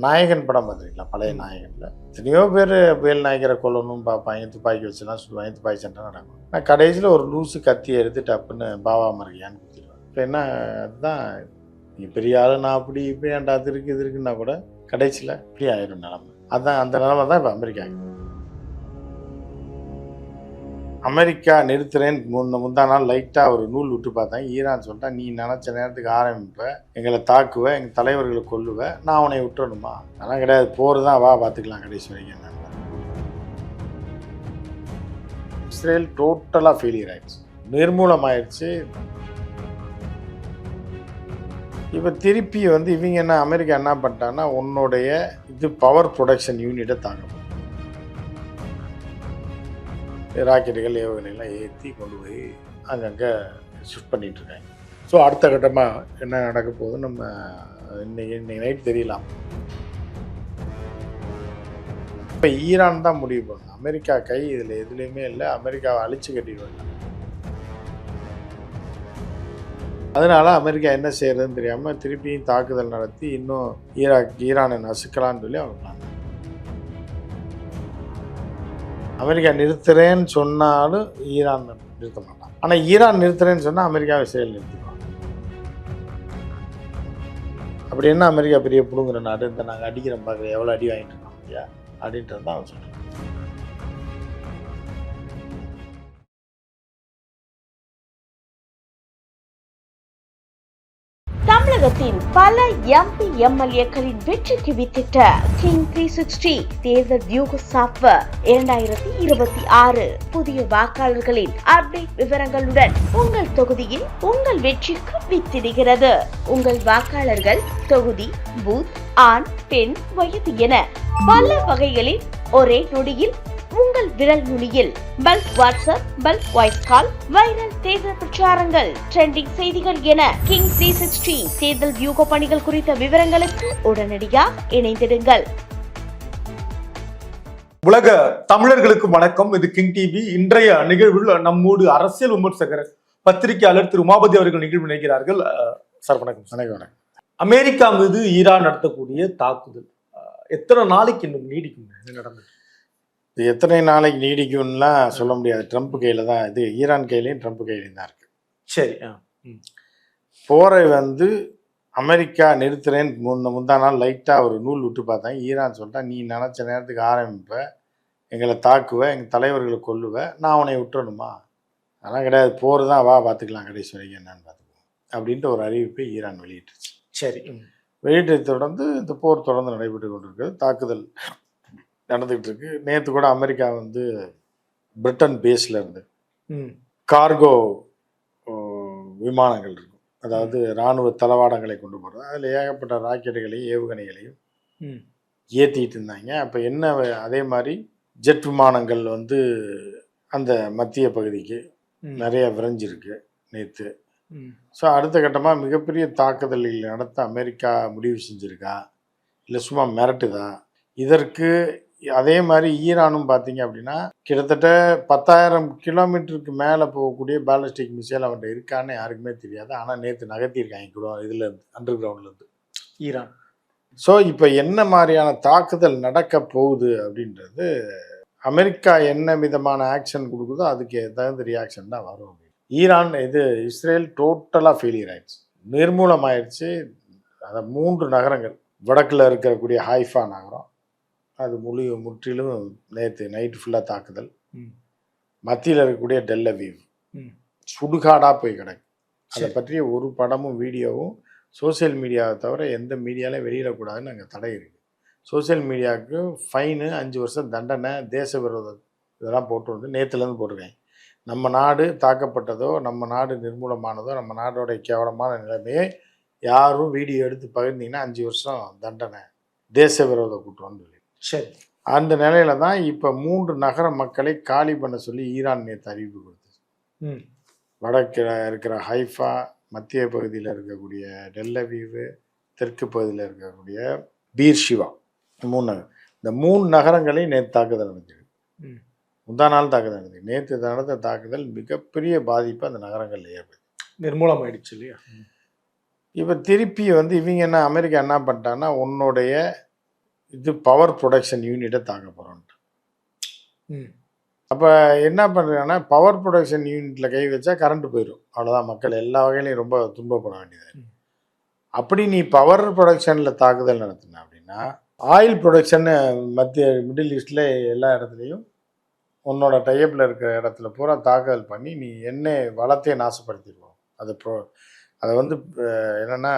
நாயகன் படம் பார்த்துருக்கீங்களா? பழைய நாயகன்ல எத்தனையோ பேர் வேல் நாயகரை கொல்லணும்னு பார்ப்பாங்க, துப்பாக்கி வச்சுலாம் சொல்லுவாங்க, துப்பாக்கி சண்டை நடக்கும். நான் கடைசியில் ஒரு லூஸு கத்தி எடுத்து டப்புன்னு பாவா மருகையான்னு கொடுத்துருவேன். இப்போ என்ன அதுதான், நீ பெரிய ஆளு, நான் அப்படி இப்படி ஏன்டா அது இருக்குது இது இருக்குன்னா கூட கடைசியில் இப்படி ஆயிடும் நிலமை. அதுதான் அந்த நிலமை தான் இப்போ அமெரிக்கா. அமெரிக்கா நிறுத்துறேன்னு முந்தா நாள் லைட்டாக ஒரு நூல் விட்டு பார்த்தேன். ஈரான் சொல்லிட்டா, நீ நினச்ச நேரத்துக்கு ஆரம்பிப்ப, எங்களை தாக்குவ, எங்கள் தலைவர்களை கொல்லுவ, நான் அவனை விட்டுறணுமா? அதெல்லாம் கிடையாது, போர் தான், வா பார்த்துக்கலாம் கடைசி வரைக்கும். என்ன இஸ்ரேல் டோட்டலாக ஃபெயிலியர் ஆயிடுச்சு, நிர்மூலமாயிடுச்சு. இப்போ திருப்பி இவங்க என்ன, அமெரிக்கா என்ன பண்ணிட்டான்னா, உன்னுடைய பவர் ப்ரொடக்ஷன் யூனிட்டை தாக்கணும், ராக்கெட்டுகள் ஏவுகணைலாம் ஏற்றி கொண்டு போய் அங்கங்கே ஷிஃப்ட் பண்ணிகிட்டு இருக்காங்க. ஸோ அடுத்த கட்டமாக என்ன நடக்க போகுது நம்ம இன்னைக்கு நைட் தெரியலாம். இப்போ ஈரான் தான் முடிவு பண்ணணும். அமெரிக்கா கை இதில் எதுலேயுமே இல்லை, அமெரிக்காவை அழிச்சு கட்டிடுவாங்க. அதனால அமெரிக்கா என்ன செய்யறதுன்னு தெரியாமல் திருப்பியும் தாக்குதல் நடத்தி இன்னும் ஈரானை நசுக்கலான்னு சொல்லி அவங்க பிளான். அமெரிக்கா நிறுத்துறேன்னு சொன்னாலும் ஈரான் நிறுத்த மாட்டான். ஆனால் ஈரான் நிறுத்துறேன்னு சொன்னால் அமெரிக்கா இஸ்ரேல் நிறுத்திடுவாங்க. அப்படி என்ன அமெரிக்கா பெரிய பிடுங்குற நாடு, இந்த நாங்கள் அடிக்கிறோம் பார்க்குற எவ்வளோ அடி வாங்கிட்டு இருக்கோம் இல்லையா அப்படின்றது தான் அவன் சொல்கிறான். தமிழகத்தின் பல எம்பி எம்எல்ஏக்களின் வெற்றிக்கு வித்திட்ட கிங் 360 தேர்தல் வியூக சாப்ட்வேர் 2026 புதிய வாக்காளர்களின் அப்டேட் விவரங்களுடன் உங்கள் தொகுதியில் உங்கள் வெற்றிக்கு வித்திடுகிறது. உங்கள் வாக்காளர்கள் தொகுதி, பூத், ஆண், பெண், வயது என பல வகைகளில் ஒரே நொடியில் உங்கள் விரல் நுனியில் bulk WhatsApp, bulk voice call, viral தேர்தல் பிரச்சாரங்கள், ட்ரெண்டிங் செய்திகள் என கிங் 360 தேர்தல் வியூக பணிகள் குறித்த விவரங்களுக்கு உடனடியாக இணைந்திடுங்கள். உலக தமிழர்களுக்கு வணக்கம். இது கிங் டிவி. இன்றைய நிகழ்வில் நம்மோடு அரசியல் விமர்சகர், பத்திரிகையாளர் திரு உமாபதி அவர்கள் நிகழ்வு நினைக்கிறார்கள். சார் வணக்கம். வணக்கம். அமெரிக்கா மீது ஈரான் நடத்தக்கூடிய தாக்குதல் எத்தனை நாளைக்கு இன்னும் நீடிக்கும்? நடந்தது இது எத்தனை நாளைக்கு நீடிக்கும்லாம் சொல்ல முடியாது. ட்ரம்ப் கையில் தான், இது ஈரான் கையிலையும் ட்ரம்ப் கையிலையும் தான் இருக்கு. சரி, போரை அமெரிக்கா நிறுத்துறேன்னு முந்தா நாள் லைட்டாக ஒரு நூல் விட்டு பார்த்தேன். ஈரான் சொல்லிட்டா, நீ நினச்ச நேரத்துக்கு ஆரம்பிப்ப, எங்களை தாக்குவ, எங்கள் தலைவர்களை கொல்லுவ, நான் அவனை விட்டுறணுமா? அதெல்லாம் கிடையாது, போர் தான், வா பார்த்துக்கலாம் கடைசி வரைக்கும் என்னன்னு பார்த்துக்குவோம் அப்படின்ட்டு ஒரு அறிவிப்பை ஈரான் வெளியிட்டுருச்சு. சரி, வெளியிட்டதை தொடர்ந்து இந்த போர் தொடர்ந்து நடைபெற்று கொண்டிருக்கு, தாக்குதல் நடந்துகிட்டு இருக்கு. நேற்று கூட அமெரிக்கா பிரிட்டன் பேஸில் இருந்து கார்கோ விமானங்கள் இருக்கும், அதாவது இராணுவ தளவாடங்களை கொண்டு போகிறது, அதில் ஏகப்பட்ட ராக்கெட்டுகளையும் ஏவுகணைகளையும் ஏற்றிட்டு இருந்தாங்க. அப்போ என்ன, அதே மாதிரி ஜெட் விமானங்கள் அந்த மத்திய பகுதிக்கு நிறைய விரைஞ்சிருக்கு நேற்று. ஸோ அடுத்த கட்டமாக மிகப்பெரிய தாக்குதலில் நடத்த அமெரிக்கா முடிவு செஞ்சுருக்கா, இல்லை சும்மா மிரட்டுதா? இதற்கு அதே மாதிரி ஈரானும் பார்த்தீங்க அப்படின்னா கிட்டத்தட்ட 10,000 கிலோமீட்டருக்கு மேலே போகக்கூடிய பாலிஸ்டிக் மிசைல் அவன்கிட்ட இருக்கான்னு யாருக்குமே தெரியாது. ஆனால் நேற்று நகர்த்தியிருக்காங்க கூட இதுலேருந்து, அண்டர் கிரவுண்ட்லேருந்து ஈரான். ஸோ இப்போ என்ன மாதிரியான தாக்குதல் நடக்க போகுது அப்படின்றது, அமெரிக்கா என்ன விதமான ஆக்ஷன் கொடுக்குதோ அதுக்கு தகுந்த ரியாக்ஷன் தான் வரும். ஈரான் இஸ்ரேல் டோட்டலாக ஃபெயிலியர் ஆயிடுச்சு, நிர்மூலமாயிடுச்சு. அதை 3 நகரங்கள், வடக்கில் இருக்கக்கூடிய ஹைஃபா நகரம், அது முற்றிலும் நேற்று நைட்டு ஃபுல்லாக தாக்குதல். மத்தியில் இருக்கக்கூடிய டெல் அவீவ் சுடுகாடாக போய் கிடக்கு. அதை பற்றிய ஒரு படமும் வீடியோவும் சோசியல் மீடியாவை தவிர எந்த மீடியாலையும் வெளியிடக்கூடாதுன்னு அங்கே தடை இருக்குது. சோசியல் மீடியாவுக்கு ஃபைனு, 5 வருஷம் தண்டனை, தேச விரோதம், இதெல்லாம் போட்டு நேற்றுலேருந்து போட்டிருக்காங்க. நம்ம நாடு தாக்கப்பட்டதோ, நம்ம நாடு நிர்மூலமானதோ, நம்ம நாடோடைய கேவலமான நிலைமையை யாரும் வீடியோ எடுத்து பகிர்ந்தீங்கன்னா 5 வருஷம் தண்டனை, தேச விரோத குற்றம்னு சொல்லி. சரி, அந்த நிலையில தான் இப்போ 3 நகர மக்களை காலி பண்ண சொல்லி ஈரான் நேற்று அறிவிப்பு கொடுத்தது. வடக்கில் இருக்கிற ஹைஃபா, மத்திய பகுதியில் இருக்கக்கூடிய டெல் அவீவ், தெற்கு பகுதியில் இருக்கக்கூடிய பீர்ஷிவா, 3 நகரம். இந்த 3 நகரங்களையும் நேற்று தாக்குதல் நடந்தது. முந்தா நாள் தாக்குதல் நடந்தது. நேற்று நடந்த தாக்குதல் மிகப்பெரிய பாதிப்பு அந்த நகரங்களில் ஏற்படுது, நிர்மூலமாயிடுச்சு இல்லையா? இப்போ திருப்பி இவங்க என்ன, அமெரிக்கா என்ன பண்ணிட்டான்னா, உன்னுடைய இது பவர் ப்ரொடக்ஷன் யூனிட்டை தாக்க போகிறோம். ம். அப்போ என்ன பண்ணுறாங்கன்னா, பவர் ப்ரொடக்ஷன் யூனிட்டில் கை வச்சா கரண்ட் போயிடும். அவ்வளோதான், மக்கள் எல்லா வகையிலையும் ரொம்ப துன்பப்பட வேண்டியது. அப்படி நீ பவர் ப்ரொடக்ஷனில் தாக்குதல் நடத்தின அப்படின்னா, ஆயில் ப்ரொடக்ஷன்னு மிடில் ஈஸ்டில் எல்லா இடத்துலையும் உன்னோட டைப்பில் இருக்கிற இடத்துல பூரா தாக்குதல் பண்ணி நீ எண்ணெய் வளத்தையே நாசப்படுத்திடுவோம். அதை வந்து என்னென்னா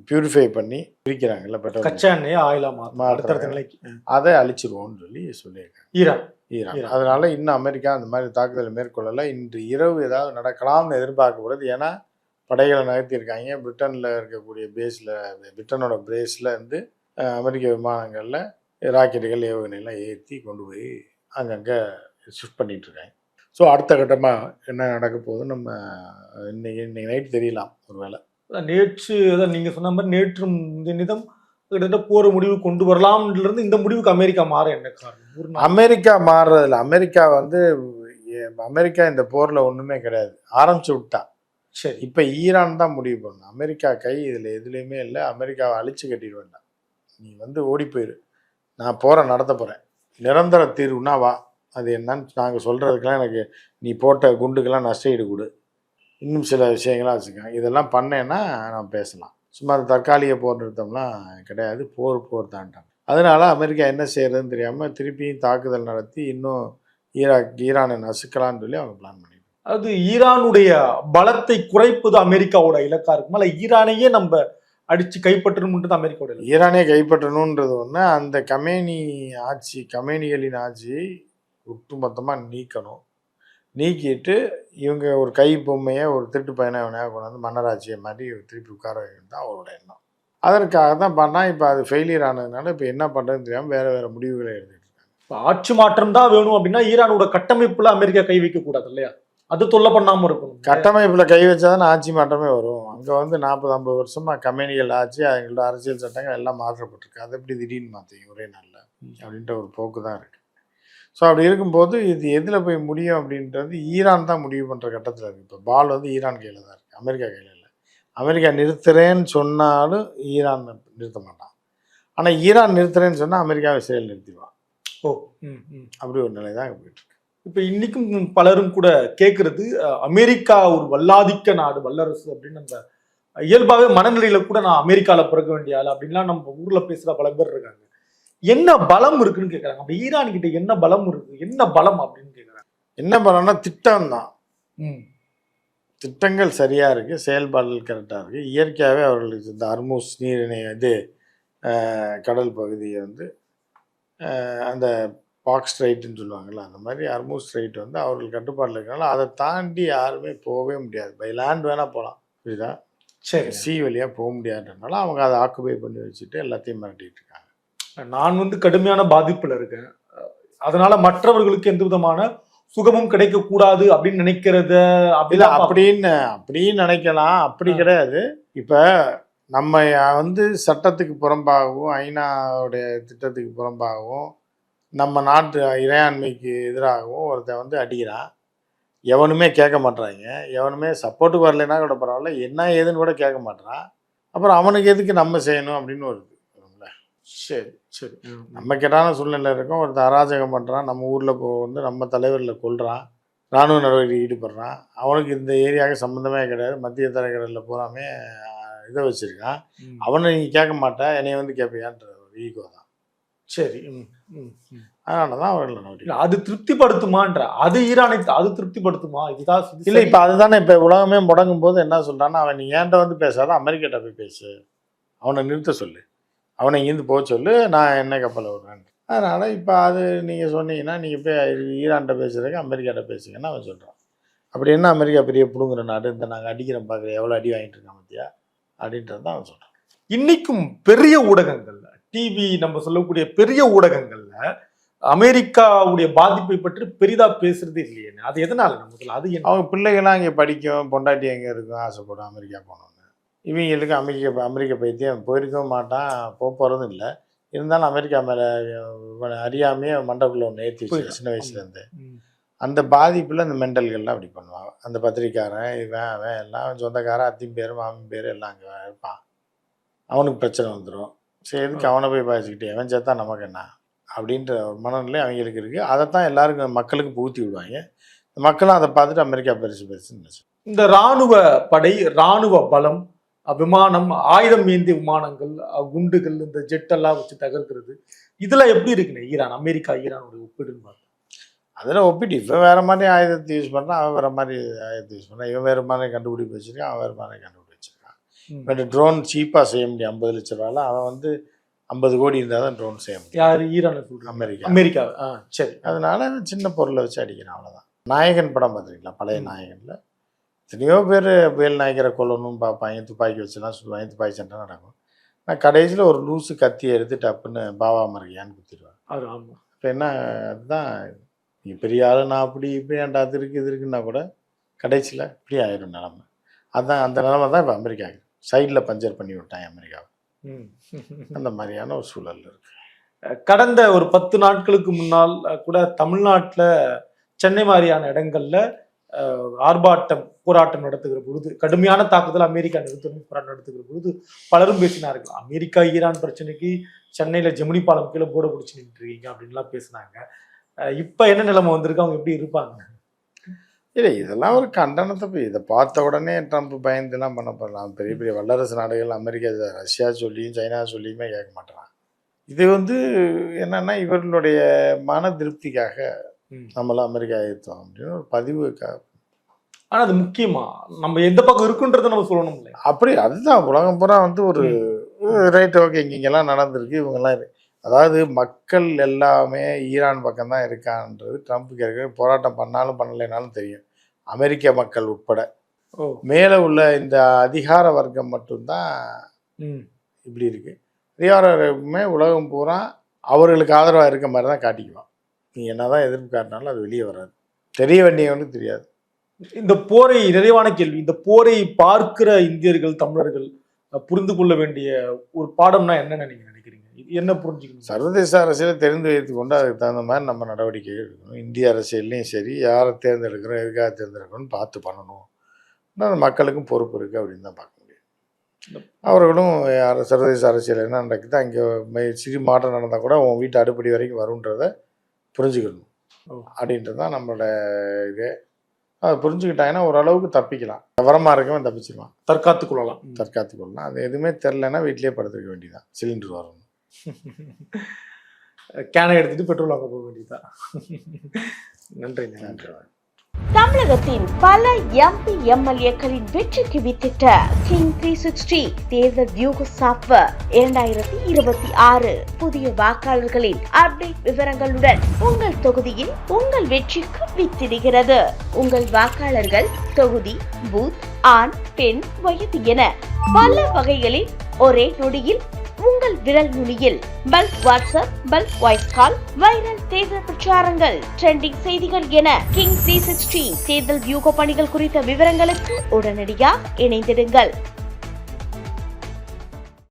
பியூரிஃபை பண்ணி பிரிக்கிறாங்கல்ல, பெட்ரோல் கச்சா எண்ணெய் ஆயிலா மாற்றுற நிலைக்கு அதை அழிச்சிருவோம்னு சொல்லியிருக்காங்க ஈரான். அதனால இன்னும் அமெரிக்கா அந்த மாதிரி தாக்குதலை மேற்கொள்ளலை. இன்று இரவு ஏதாவது நடக்கலாம்னு எதிர்பார்க்கப்படுது. ஏன்னா படைகளை நகர்த்தியிருக்காங்க. பிரிட்டனில் இருக்கக்கூடிய பிரிட்டனோட பேஸில் இருந்து அமெரிக்க விமானங்களில் ராக்கெட்டுகள் ஏவுகணைலாம் ஏற்றி கொண்டு போய் அங்கங்கே ஷிஃப்ட் பண்ணிகிட்டு இருக்காங்க. ஸோ அடுத்த கட்டமாக என்ன நடக்க போகுது நம்ம இன்னைக்கு நைட் தெரியலாம். ஒரு வேளை நேற்று அதான் நீங்கள் சொன்ன மாதிரி நேற்று நிதம் கிட்டத்தட்ட போகிற முடிவு கொண்டு வரலாம்ன்றது இந்த முடிவுக்கு அமெரிக்கா மாற என்ன காரணம்? அமெரிக்கா மாறுறதில்ல. அமெரிக்கா இந்த போரில் ஒன்றுமே கிடையாது, ஆரம்பிச்சு விட்டா. சரி, இப்போ ஈரான் தான் முடிவு பண்ணணும். அமெரிக்கா கை இதில் எதுலேயுமே இல்லை. அமெரிக்காவை அழிச்சு கட்டிட வேண்டாம். நீ ஓடி போயிரு, நான் நடத்த போகிறேன், நிரந்தர தீர்வுனா வா. அது என்னன்னு நாங்கள் சொல்கிறதுக்கெல்லாம் எனக்கு நீ போட்ட குண்டுக்கெல்லாம் நஷ்டஈடு கொடு, இன்னும் சில விஷயங்களாம் வச்சுக்கோங்க. இதெல்லாம் பண்ணேன்னா நான் பேசலாம். சும்மா தற்காலிக போர் நிறுத்தம்லாம் கிடையாது, போர் தாண்டாங்க. அதனால அமெரிக்கா என்ன செய்யறதுன்னு தெரியாமல் திருப்பியும் தாக்குதல் நடத்தி இன்னும் ஈரானை நசுக்கலான்னு சொல்லி அவங்க பிளான் பண்ணி. அது ஈரானுடைய பலத்தை குறைப்பது அமெரிக்காவோட இலக்கா இருக்குமா, இல்லை ஈரானையே நம்ம அடிச்சு கைப்பற்றணும்ன்றது அமெரிக்காவோட இலக்கு? ஈரானே கைப்பற்றணுன்றது ஒன்று. அந்த கமேனிகளின் ஆட்சியை ஒட்டுமொத்தமாக நீக்கணும். நீக்கிட்டு இவங்க ஒரு கை பொம்மையை ஒரு திருட்டு பையனை அவனையாக கொண்டாந்து மன்னராட்சியை மாதிரி திருப்பி உட்கார வைக்கணும் தான் அவரோட எண்ணம். அதற்காக தான் பண்ணால் இப்போ அது ஃபெயிலியர் ஆனதுனால இப்போ என்ன பண்ணுறதுன்னு தெரியாமல் வேறு முடிவுகளை எடுத்துகிட்டு இருக்காங்க. இப்போ ஆட்சி மாற்றம் தான் வேணும் அப்படின்னா ஈரானோட கட்டமைப்பில் அமெரிக்கா கை வைக்கக்கூடாது இல்லையா? அது தொல்லை பண்ணாமல் இருக்கணும். கட்டமைப்பில் கை வச்சா தான் ஆட்சி மாற்றமே வரும். அங்கே 40-50 வருஷமாக கம்பெனிகள் ஆட்சி, அவங்களோட அரசியல் சட்டங்கள் எல்லாம் மாற்றப்பட்டிருக்கு. அதை எப்படி திடீர்னு மாற்றிங்க ஒரே நாளில் அப்படின்ற ஒரு போக்கு தான் இருக்குது. ஸோ அப்படி இருக்கும்போது இது எதில் போய் முடியும் அப்படின்றது ஈரான் தான் முடிவு பண்ணுற கட்டத்தில் இருக்குது. இப்போ பால் ஈரான் கையில் தான் இருக்குது, அமெரிக்கா கையில் இல்லை. அமெரிக்கா நிறுத்துறேன்னு சொன்னாலும் ஈரான் நிறுத்த மாட்டான். ஆனால் ஈரான் நிறுத்துறேன்னு சொன்னால் அமெரிக்காவை இஸ்ரேல் நிறுத்திடுவான். அப்படி ஒரு நிலை தான் போயிட்டுருக்கு. இப்போ இன்னைக்கும் பலரும் கூட கேட்கறது, அமெரிக்கா ஒரு வல்லாதிக்க நாடு, வல்லரசு அப்படின்னு நம்ம இயல்பாகவே மனநிலையில கூட நான் அமெரிக்காவில் பிறக்க வேண்டிய ஆள் அப்படின்லாம் நம்ம ஊரில் பேசுகிற பல பேர் இருக்காங்க. என்ன பலம் இருக்குன்னு கேட்குறாங்க. அப்போ ஈரான் கிட்ட என்ன பலம் இருக்கு, என்ன பலம் அப்படின்னு கேட்குறாங்க. என்ன பலம்னா திட்டம் தான். திட்டங்கள் சரியாக இருக்குது, செயல்பாடுகள் கரெக்டாக இருக்குது. இயற்கையாகவே அவர்களுக்கு இந்த ஹர்முஸ் நீரிணை கடல் பகுதியை அந்த பாக்ஸ் ஸ்ட்ரைட்டுன்னு சொல்லுவாங்கள்ல, அந்த மாதிரி ஹர்முஸ் ஸ்ட்ரைட் அவர்கள் கட்டுப்பாட்டில் இருக்கனால அதை தாண்டி யாருமே போகவே முடியாது. பை லேண்ட் வேணால் போகலாம், புரியுதா? சரி, சி வழியாக போக முடியாதுன்றனால அவங்க அதை ஆக்குபை பண்ணி வச்சுட்டு எல்லாத்தையும் மிரட்டிட்டு இருக்காங்க. நான் கடுமையான பாதிப்பில் இருக்கேன், அதனால மற்றவர்களுக்கு எந்த விதமான சுகமும் கிடைக்கக்கூடாது அப்படின்னு நினைக்கிறத அப்படின்னு நினைக்கலாம். அப்படி கிடையாது. இப்போ நம்ம சட்டத்துக்கு புறம்பாகவும் ஐநாவுடைய திட்டத்துக்கு புறம்பாகவும் நம்ம நாட்டு இறையாண்மைக்கு எதிராகவும் ஒருத்தன் அடிக்கிறான். எவனுமே கேட்க மாட்டாங்க, எவனுமே சப்போர்ட்டுக்கு வரலைன்னா கூட பரவாயில்ல, என்ன ஏதுன்னு கூட கேட்க மாட்டான். அப்புறம் அவனுக்கு எதுக்கு நம்ம செய்யணும் அப்படின்னு வருது. சரி சரி, நம்ம கெட்டான சூழ்நிலை இருக்கும். ஒருத்தர் அராஜகம் பண்ணுறான், நம்ம ஊரில் நம்ம தலைவரில் கொள்கிறான், இராணுவ நடவடிக்கை ஈடுபடுறான். அவனுக்கு இந்த ஏரியாவுக்கு சம்மந்தமே கிடையாது, மத்திய தலைக்கடலில் பூராமே இதை வச்சுருக்கான். அவனை நீங்கள் கேட்க மாட்டேன், என்னைய கேட்பியான்ற ஒரு ஈகோ தான். சரி, அதனால தான் அவர்கள் அது திருப்திப்படுத்துமான்ற, அது ஈரானை அது திருப்திப்படுத்துமா? இதுதான் இல்லை. இப்போ அதுதானே இப்போ உலகமே முடங்கும் போது என்ன சொல்கிறான்னா, அவன் நீ ஏன்ட்ட பேசாத, அமெரிக்கிட்ட போய் பேசு, அவனை நிறுத்த சொல்லு, அவனை இங்கேருந்து போக சொல்லு, நான் என்ன கப்பலை விடுறேன். அதனால் இப்போ அது நீங்கள் சொன்னீங்கன்னா, நீங்கள் போய் ஈரான்கிட்ட பேசுகிறதுக்கு அமெரிக்காட்ட பேசுங்கன்னா அவன் சொல்கிறான். அப்படி என்ன அமெரிக்கா பெரிய பிடுங்குற நாடு, இந்த நாங்கள் அடிக்கிறோம் பார்க்குறேன், எவ்வளோ அடி வாங்கிட்டு இருக்கான் மத்தியா அப்படின்றது தான் அவன் சொல்கிறான். இன்றைக்கும் பெரிய ஊடகங்கள்ல, டிவி நம்ம சொல்லக்கூடிய பெரிய ஊடகங்கள்ல அமெரிக்காவுடைய பாதிப்பை பற்றி பெரிதாக பேசுறது இல்லையே. அது எதனால? நமக்கு அது அவங்க பிள்ளைகள்லாம் இங்கே படிக்கும், பொண்டாட்டி எங்கே இருக்கும், ஆசைப்படும் அமெரிக்கா போகணுன்னு. இவங்களுக்கு அமெரிக்க பைத்தியம் போயிருக்கவும் மாட்டான், போகிறதும் இல்லை. இருந்தாலும் அமெரிக்கா மேலே அறியாமையே மண்டக்குள்ளே ஒன்று ஏற்றி வச்சு சின்ன வயசுலேருந்து அந்த பாதிப்பில் அந்த மெண்டல்கள்லாம் அப்படி பண்ணுவாங்க. அந்த பத்திரிக்காரன் இவன் எல்லாம் சொந்தக்காரன், அத்தின் பேர் மாமின் பேர் எல்லாம் அங்கே இருப்பான். அவனுக்கு பிரச்சனை வந்துடும். சரி எதுக்கு அவனை போய் பாய்ச்சிக்கிட்டு அவன் சேர்த்தா நமக்கு என்ன அப்படின்ற ஒரு மனநிலை அவங்களுக்கு இருக்குது. அதைத்தான் எல்லாருக்கும் மக்களுக்கு புகுத்தி விடுவாங்க. மக்களும் அதை பார்த்துட்டு அமெரிக்கா பெருசுன்னு நினைச்சு. இந்த இராணுவ படை, இராணுவ பலம், விமானம், ஆயுதம் ஏந்திய விமானங்கள், குண்டுகள், இந்த ஜெட் எல்லாம் வச்சு தகர்க்கிறது, இதெல்லாம் எப்படி இருக்குண்ணே ஈரான், அமெரிக்கா ஈரானோட ஒப்பிடுன்னு பார்த்தா? அதில் ஒப்பிட்டு இவன் வேறு மாதிரி ஆயுதத்தை யூஸ் பண்ணுறான், அவன் வேறு மாதிரி ஆயுதத்தை யூஸ் பண்ணுறான். இவன் வேறு மாதிரி கண்டுபிடிப்பு வச்சுருக்கான், அவன் வேறு மாதிரி கண்டுபிடிப்பு வச்சுருக்கான். பட் ட்ரோன் சீப்பாக செய்ய முடியும் 50 லட்ச ரூபாயில். அவன் வந்து 50 கோடி இருந்தால் தான் ட்ரோன் செய்ய முடியும். யார்? ஈரானை சொல்கிறேன். அமெரிக்கா. சரி. அதனால சின்ன பொருளை வச்சு அடிக்கிறான், அவ்வளோதான். நாயகன் படம் பார்த்துருக்கீங்களா? பழைய நாயகனில் எத்தனையோ பேர் வேல் நாயகரை கொல்லணும்னு பார்ப்பாங்க, துப்பாக்கி வச்சுலாம் சொல்லுவாங்க, துப்பாக்கி சண்டை நடக்கும். நான் கடைசியில் ஒரு லூஸு கத்தியை எடுத்து டப்புன்னு பாவா மருகையான்னு குத்திடுவேன். அது ஆமாம். இப்போ என்ன, அதுதான் நீ பெரிய ஆள், நான் அப்படி இப்படி ஏன்டா அது இருக்குன்னா கூட கடைசியில் இப்படி ஆயிடும் நிலமை. அதுதான் அந்த நிலமை தான் இப்போ அமெரிக்காவுக்கு சைடில் பஞ்சர் பண்ணி விட்டாங்க அமெரிக்காவை. அந்த மாதிரியான ஒரு சூழல் இருக்கு. கடந்த ஒரு 10 நாட்களுக்கு முன்னால் கூட தமிழ்நாட்டில் சென்னை மாதிரியான இடங்கள்ல ஆர்ப்பாட்டம், போராட்டம் நடத்துகிற பொழுது, கடுமையான தாக்குதல் அமெரிக்கா நிறுத்தணும் போராட்டம் நடத்துகிற பொழுது பலரும் பேசினார்கள். அமெரிக்கா ஈரான் பிரச்சனைக்கு சென்னையில ஜெமினி பாலம் கீழே போட பிடிச்சி நின்று இருக்கீங்க அப்படின்லாம் பேசினாங்க. இப்ப என்ன நிலைமை வந்திருக்கு? அவங்க எப்படி இருப்பாங்க? இல்லை, இதெல்லாம் ஒரு கண்டனத்தை போய் இதை பார்த்த உடனே ட்ரம்ப் பயந்துலாம் பண்ண போடலாம். பெரிய பெரிய வல்லரசு நாடுகள் அமெரிக்கா, ரஷ்யா சொல்லியும் சைனா சொல்லியுமே கேட்க மாட்டேறான். இது வந்து என்னன்னா இவர்களுடைய மன திருப்திக்காக நம்மளாம் அமெரிக்கா ஏற்றோம் அப்படின்னு ஒரு பதிவுக்காக. ஆனா அது முக்கியமா நம்ம எந்த பக்கம் இருக்குன்றதை நம்ம சொல்லணும் இல்லை? அப்படி அதுதான் உலகம் பூரா வந்து ஒரு ரைட், ஓகே, இங்கெல்லாம் நடந்திருக்கு, இவங்கெல்லாம் அதாவது மக்கள் எல்லாமே ஈரான் பக்கம் தான் இருக்கான்றது ட்ரம்ப்புக்கு இருக்க. போராட்டம் பண்ணாலும் பண்ணலைனாலும் தெரியும், அமெரிக்க மக்கள் உட்பட மேலே உள்ள இந்த அதிகார வர்க்கம் மட்டும்தான் இப்படி இருக்கு. அதிகாரமே உலகம் பூரா அவர்களுக்கு ஆதரவாக இருக்க மாதிரி தான் காட்டிக்குவான். நீ என்னதான் எதிர்ப்பு காட்டினாலும் அது வெளியே வராது, தெரிய வேண்டியவனு தெரியாது. இந்த போரை, நிறைவான கேள்வி, இந்த போரை பார்க்கிற இந்தியர்கள், தமிழர்கள் புரிந்து கொள்ள வேண்டிய ஒரு பாடம்னா என்னன்னு நீங்க நினைக்கிறீங்க? என்ன புரிஞ்சுக்கணும்? சர்வதேச அரசியலை தெரிந்து வைத்து கொண்டு அதுக்கு தகுந்த மாதிரி நம்ம நடவடிக்கைகள் எடுக்கணும். இந்திய அரசியல்லையும் சரி, யாரை தேர்ந்தெடுக்கிறோம், எதுக்காக தேர்ந்தெடுக்கணும்னு பார்த்து பண்ணணும். அது மக்களுக்கும் பொறுப்பு இருக்குது அப்படின்னு தான் பார்க்க முடியும். அவர்களும் சர்வதேச அரசியல் என்ன நடக்குது, அங்கே சிறு மாற்றம் நடந்தால் கூட உன் வீட்டு அடுப்படி வரைக்கும் வரும்ன்றதை புரிஞ்சுக்கணும் அப்படின்றது தான் நம்மளோட இது. அதை புரிஞ்சுக்கிட்டாங்கன்னா ஓரளவுக்கு தப்பிக்கலாம். விவரமாக இருக்கவன் தப்பிச்சிருவான், தற்காத்து கொள்ளலாம். அது எதுவுமே தெரிலன்னா வீட்டிலேயே படுத்துக்க வேண்டியதான், சிலிண்டர் வரணும், கேனை எடுத்துட்டு பெட்ரோல் வாங்க போக வேண்டியதான். நன்றி. தமிழகத்தின் பல எம்பி எம்எல்ஏக்களின் வெற்றிக்கு வித்திட்ட கிங் 360 தேர்தல் வியூக சாப்ட்வேர் 2026 புதிய வாக்காளர்களின் அப்டேட் விவரங்களுடன் உங்கள் தொகுதியில் உங்கள் வெற்றிக்கு வித்திடுகிறது. உங்கள் வாக்காளர்கள் தொகுதி, பூத், ஆண், பெண், வயது என பல வகைகளில் ஒரே நொடியில் உங்கள் விரல் நுனியில் bulk WhatsApp, bulk voice call, viral தேர்தல் பிரச்சாரங்கள், ட்ரெண்டிங் செய்திகள் என கிங் 360 தேர்தல் வியூக பணிகள் குறித்த விவரங்களுக்கு உடனடியாக இணைந்திடுங்கள்.